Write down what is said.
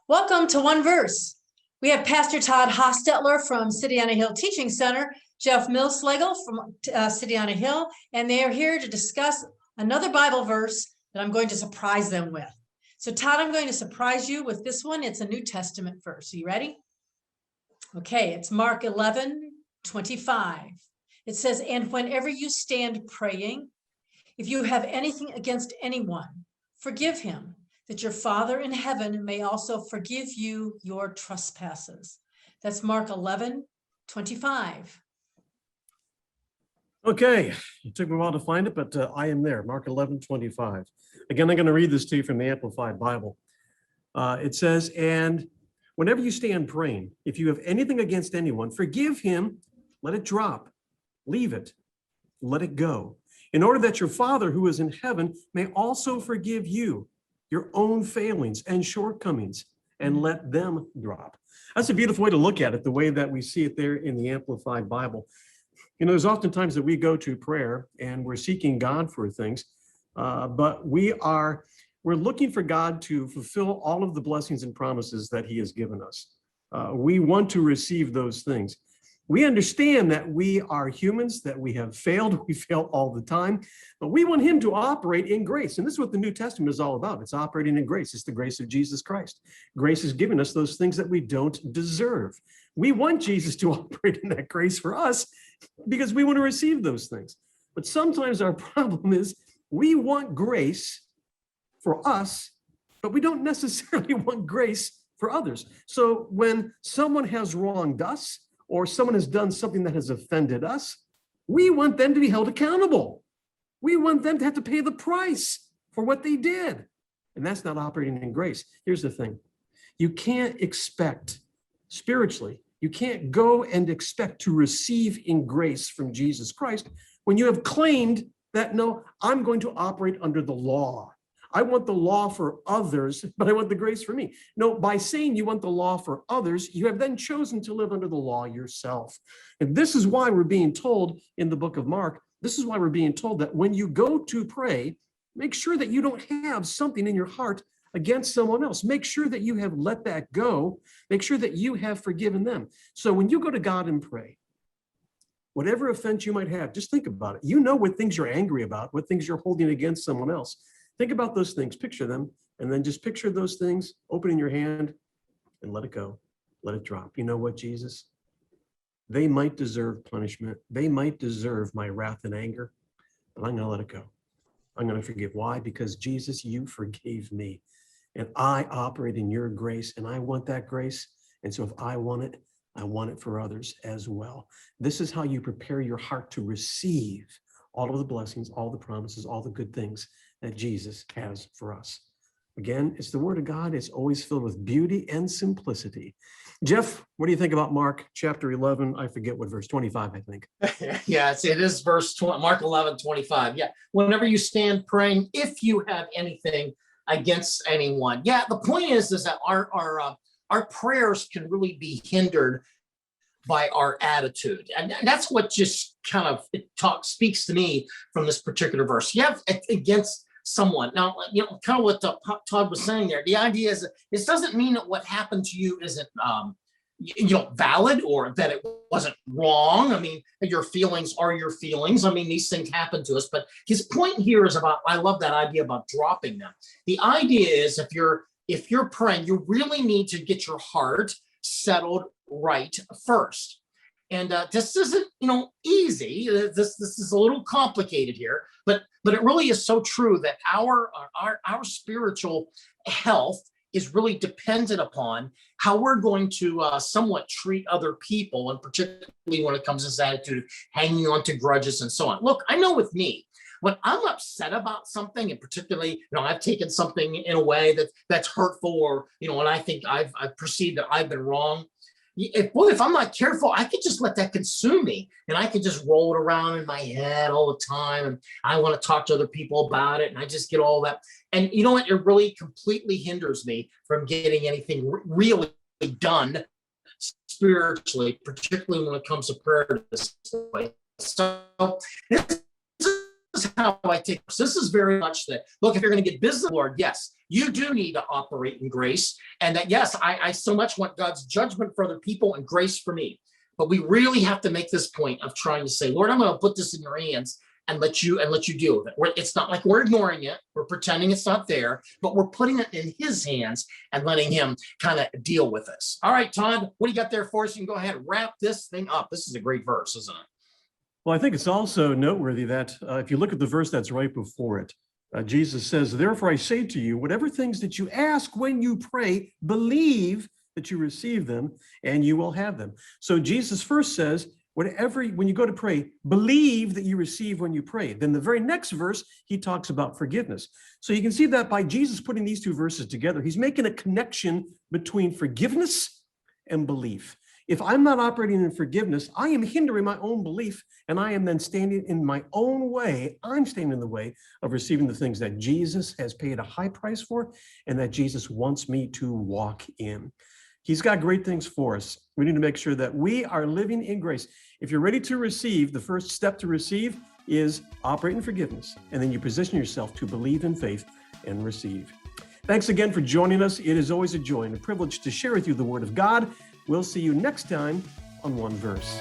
Welcome to One Verse. We have Pastor Todd Hostetler from City on a Hill Teaching Center, Jeff Millslegel from City on a Hill, and they are here to discuss another Bible verse that I'm going to surprise them with. So Todd, I'm going to surprise you with this one. It's a New Testament verse. Are you ready? Okay, it's Mark 11:25. It says, "And whenever you stand praying, if you have anything against anyone, forgive him, that your Father in heaven may also forgive you your trespasses." That's Mark 11:25. Okay, it took me a while to find it, but I am there, Mark 11:25. Again, I'm going to read this to you from the Amplified Bible. It says, "And whenever you stand praying, if you have anything against anyone, forgive him, let it drop, leave it, let it go, in order that your Father who is in heaven may also forgive you your own failings and shortcomings, and let them drop." That's a beautiful way to look at it, the way that we see it there in the Amplified Bible. You know, there's often times that we go to prayer and we're seeking God for things, but we're looking for God to fulfill all of the blessings and promises that he has given us. We want to receive those things. We understand that we are humans, that we have failed. We fail all the time, but we want him to operate in grace. And this is what the New Testament is all about. It's operating in grace. It's the grace of Jesus Christ. Grace has given us those things that we don't deserve. We want Jesus to operate in that grace for us because we want to receive those things. But sometimes our problem is we want grace for us, but we don't necessarily want grace for others. So when someone has wronged us, or someone has done something that has offended us, we want them to be held accountable. We want them to have to pay the price for what they did. And that's not operating in grace. Here's the thing. You can't expect, spiritually, you can't go and expect to receive in grace from Jesus Christ when you have claimed that, no, I'm going to operate under the law. I want the law for others, but I want the grace for me. No, by saying you want the law for others, you have then chosen to live under the law yourself. And this is why we're being told in the book of Mark, this is why we're being told that when you go to pray, make sure that you don't have something in your heart against someone else. Make sure that you have let that go. Make sure that you have forgiven them. So when you go to God and pray, whatever offense you might have, just think about it. You know what things you're angry about, what things you're holding against someone else. Think about those things, picture them, and then just picture those things, open in your hand and let it go, let it drop. You know what, Jesus? They might deserve punishment. They might deserve my wrath and anger, but I'm gonna let it go. I'm gonna forgive. Why? Because Jesus, you forgave me and I operate in your grace and I want that grace. And so if I want it for others as well. This is how you prepare your heart to receive all of the blessings, all the promises, all the good things that Jesus has for us. Again, it's the word of God. It's always filled with beauty and simplicity. Jeff, what do you think about Mark chapter 11? I forget what verse 25, I think. Yeah, it is verse 20, Mark 11:25. Yeah, whenever you stand praying, if you have anything against anyone. Yeah, the point is that our prayers can really be hindered by our attitude. And that's what just kind of speaks to me from this particular verse. You have against someone. Now, you know, kind of what Todd was saying there. The idea is that this doesn't mean that what happened to you isn't, valid or that it wasn't wrong. I mean, your feelings are your feelings. I mean, these things happen to us. But his point here is about, I love that idea about dropping them. The idea is if you're praying, you really need to get your heart settled right first. And this isn't, easy. This is a little complicated here, but it really is so true that our spiritual health is really dependent upon how we're going to somewhat treat other people, and particularly when it comes to this attitude of hanging on to grudges and so on. Look, I know with me, when I'm upset about something, and particularly, I've taken something in a way that's hurtful, or, when I think I've perceived that I've been wrong, if I'm not careful, I could just let that consume me, and I could just roll it around in my head all the time. And I want to talk to other people about it, and I just get all that. And you know what? It really completely hinders me from getting anything really done spiritually, particularly when it comes to prayer this way. So this is how I take this. This is very much that, look, if you're going to get business, Lord, yes, you do need to operate in grace. And that, yes, I so much want God's judgment for other people and grace for me. But we really have to make this point of trying to say, Lord, I'm going to put this in your hands and let you deal with it. It's not like we're ignoring it. We're pretending it's not there, but we're putting it in his hands and letting him kind of deal with us. All right, Todd, what do you got there for us? You can go ahead and wrap this thing up. This is a great verse, isn't it? Well, I think it's also noteworthy that if you look at the verse that's right before it, Jesus says, therefore I say to you, whatever things that you ask when you pray, believe that you receive them and you will have them. So Jesus first says, when you go to pray, believe that you receive when you pray. Then the very next verse, he talks about forgiveness. So you can see that by Jesus putting these two verses together, he's making a connection between forgiveness and belief. If I'm not operating in forgiveness, I am hindering my own belief, and I am then standing in my own way. I'm standing in the way of receiving the things that Jesus has paid a high price for and that Jesus wants me to walk in. He's got great things for us. We need to make sure that we are living in grace. If you're ready to receive, the first step to receive is operate in forgiveness, and then you position yourself to believe in faith and receive. Thanks again for joining us. It is always a joy and a privilege to share with you the Word of God. We'll see you next time on One Verse.